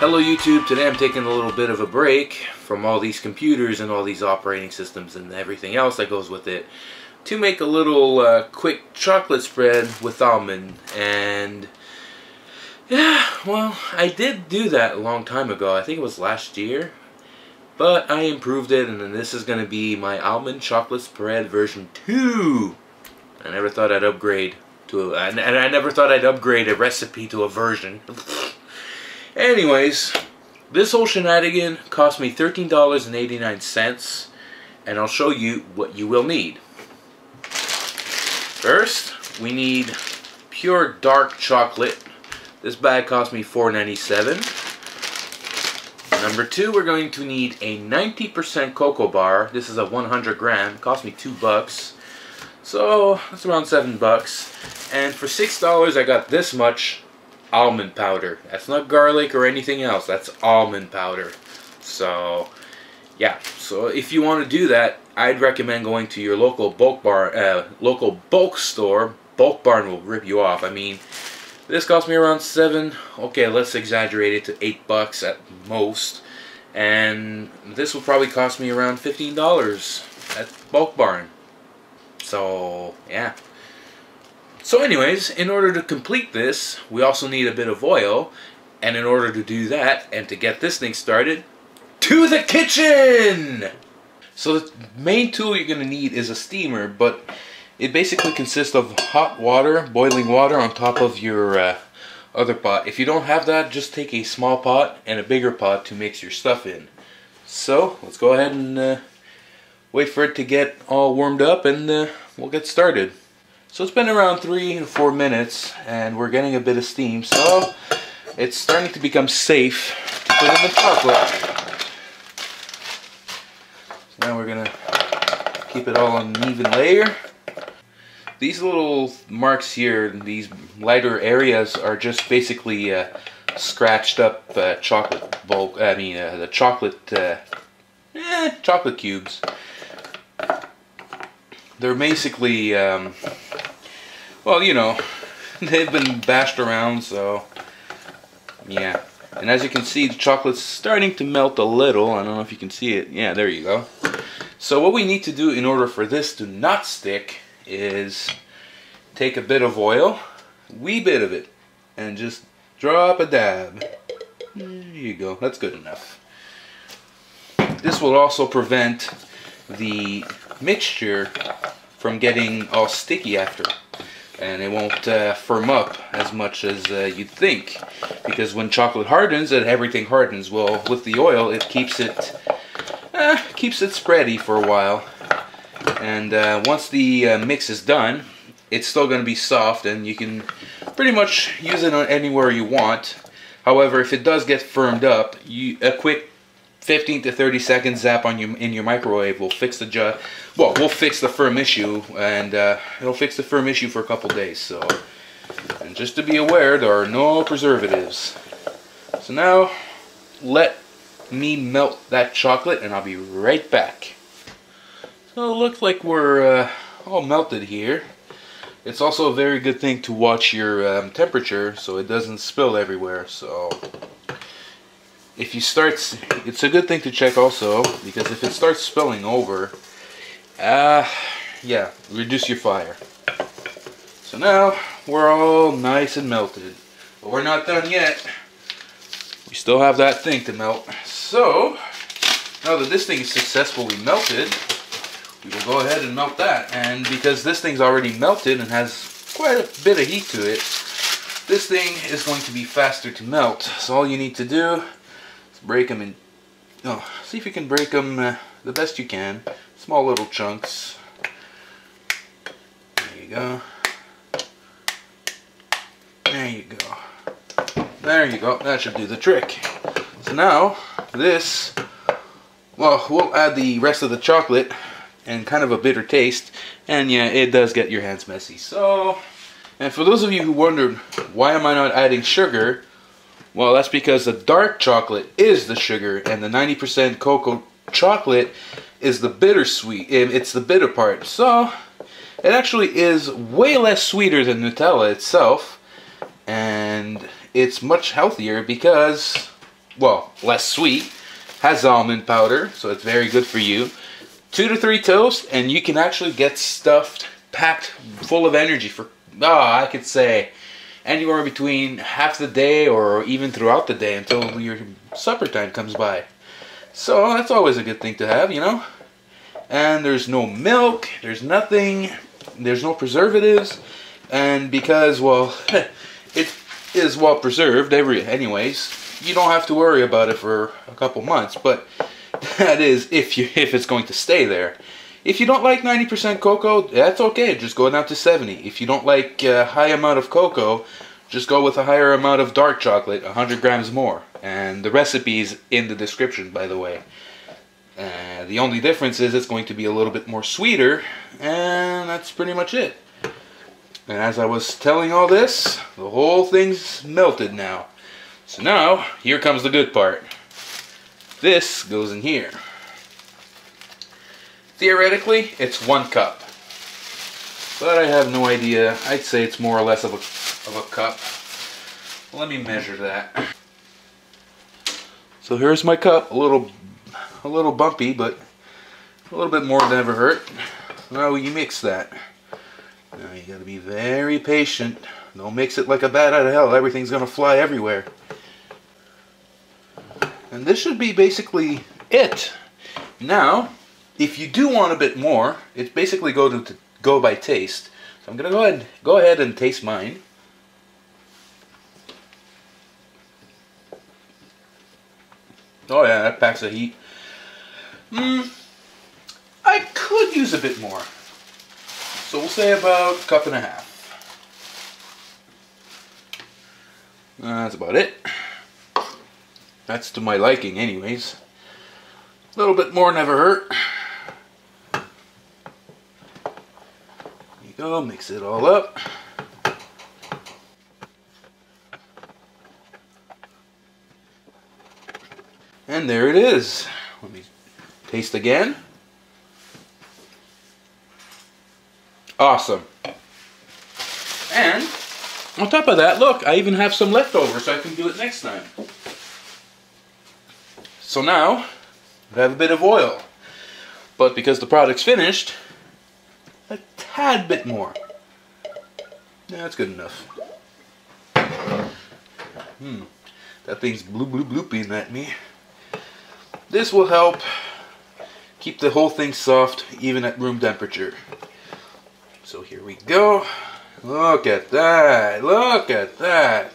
Hello YouTube, today I'm taking a little bit of a break from all these computers and all these operating systems and everything else that goes with it to make a little quick chocolate spread with almond. And yeah, well, I did do that a long time ago. I think it was last year, but I improved it, and then this is going to be my almond chocolate spread version 2. I never thought I'd upgrade to and I never thought I'd upgrade a recipe to a version. Anyways, this whole shenanigan cost me $13.89, and I'll show you what you will need. First, we need pure dark chocolate. This bag cost me $4.97. Number 2, we're going to need a 90% cocoa bar. This is a 100 gram. It cost me $2. So that's around $7. And for $6, I got this much almond powder. That's not garlic or anything else. That's almond powder. So yeah, so if you want to do that, I'd recommend going to your local bulk store. Bulk Barn will rip you off. I mean, this cost me around $7. Okay, let's exaggerate it to $8 at most. And this will probably cost me around $15 at Bulk Barn. So yeah. So anyways, in order to complete this, we also need a bit of oil. And in order to do that, and to get this thing started, to the kitchen! So the main tool you're going to need is a steamer, but it basically consists of hot water, boiling water on top of your other pot. If you don't have that, just take a small pot and a bigger pot to mix your stuff in. So let's go ahead and wait for it to get all warmed up, and we'll get started. So it's been around 3 to 4 minutes, and we're getting a bit of steam, so it's starting to become safe to put in the chocolate. So now we're going to keep it all on an even layer. These little marks here, these lighter areas, are just basically scratched up chocolate bulk. I mean, the chocolate chocolate cubes. They're basically, well, you know, they've been bashed around, so yeah. And as you can see, the chocolate's starting to melt a little. I don't know if you can see it. Yeah, there you go. So what we need to do in order for this to not stick is take a bit of oil, a wee bit of it, and just drop a dab. There you go. That's good enough. This will also prevent the mixture from getting all sticky after, and it won't firm up as much as you'd think, because when chocolate hardens and everything hardens, well, with the oil it keeps it spready for a while, and once the mix is done, it's still going to be soft, and you can pretty much use it anywhere you want. However, if it does get firmed up, a quick 15 to 30 second zap in your microwave will fix the will fix the firm issue, and it'll fix the firm issue for a couple days. So, and just to be aware, there are no preservatives. So now, let me melt that chocolate, and I'll be right back. So it looks like we're all melted here. It's also a very good thing to watch your temperature so it doesn't spill everywhere. So if you start, it's a good thing to check also, because if it starts spilling over, yeah, reduce your fire. So now we're all nice and melted, but we're not done yet. We still have that thing to melt. So now that this thing is successfully melted, we will go ahead and melt that. And because this thing's already melted and has quite a bit of heat to it, this thing is going to be faster to melt. So all you need to do, break them in, see if you can break them the best you can. Small little chunks. There you go. There you go. There you go. That should do the trick. So now, this, well, we'll add the rest of the chocolate and kind of a bitter taste. And yeah, it does get your hands messy. So, and for those of you who wondered, why am I not adding sugar? Well, that's because the dark chocolate is the sugar, and the 90% cocoa chocolate is the bittersweet. It's the bitter part. So it actually is way less sweeter than Nutella itself, and it's much healthier because well, less sweet, has almond powder, so it's very good for you. 2 to 3 toasts, and you can actually get stuffed, packed full of energy for, I could say, anywhere between half the day or even throughout the day until your supper time comes by. So that's always a good thing to have, you know. And there's no milk, there's nothing, there's no preservatives, and because, well, it is well preserved anyways, you don't have to worry about it for a couple months. But that is if it's going to stay there. If you don't like 90% cocoa, that's okay, just go down to 70. If you don't like a high amount of cocoa, just go with a higher amount of dark chocolate, 100 grams more. And the recipe is in the description, by the way. The only difference is it's going to be a little bit more sweeter, and that's pretty much it. And as I was telling all this, the whole thing's melted now. So now, here comes the good part. This goes in here. Theoretically, it's 1 cup. But I have no idea. I'd say it's more or less of a cup. Let me measure that. So here's my cup. A little bumpy, but a little bit more never hurt. Now you mix that. Now you gotta be very patient. Don't mix it like a bat out of hell. Everything's gonna fly everywhere. And this should be basically it. Now, if you do want a bit more, it's basically go by taste. So I'm gonna go ahead and taste mine. Oh yeah, that packs a heat. I could use a bit more. So we'll say about 1.5 cups. That's about it. That's to my liking anyways. A little bit more never hurt. There you go, mix it all up. And there it is. Let me taste again. Awesome. And on top of that, look, I even have some leftovers, so I can do it next time. So now, I have a bit of oil. But because the product's finished, a tad bit more. Yeah, that's good enough. That thing's blooping at me. This will help keep the whole thing soft, even at room temperature. So here we go. Look at that. Look at that.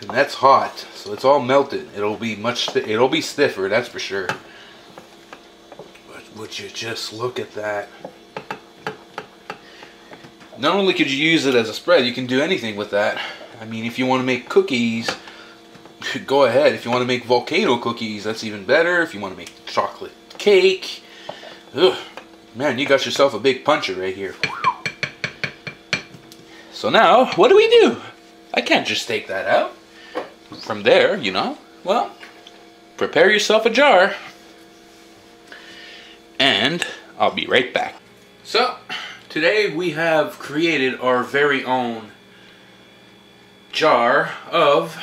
And that's hot, so it's all melted. It'll be stiffer, that's for sure. But would you just look at that? Not only could you use it as a spread, you can do anything with that. I mean, if you want to make cookies, go ahead. If you want to make volcano cookies, that's even better. If you want to make chocolate cake, ugh, man, you got yourself a big puncher right here. So now, what do? I can't just take that out from there, you know. Well, prepare yourself a jar, and I'll be right back. So, today we have created our very own jar of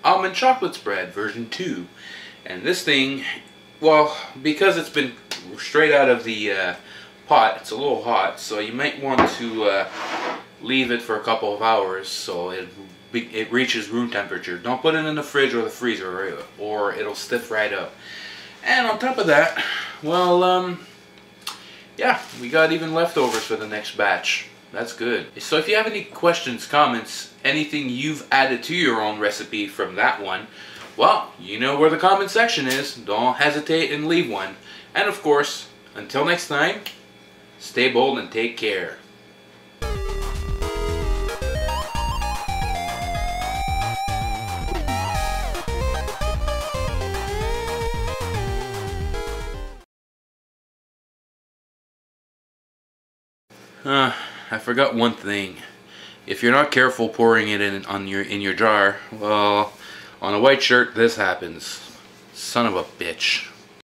almond chocolate spread version 2. And this thing, well, because it's been straight out of the pot, it's a little hot, so you might want to leave it for a couple of hours so it reaches room temperature. Don't put it in the fridge or the freezer, or it'll stiff right up. And on top of that, well, yeah, we got even leftovers for the next batch. That's good. So if you have any questions, comments, anything you've added to your own recipe from that one, well, you know where the comment section is. Don't hesitate and leave one. And of course, until next time, stay bold and take care. I forgot one thing. If you're not careful pouring it in your jar, well, on a white shirt this happens. Son of a bitch.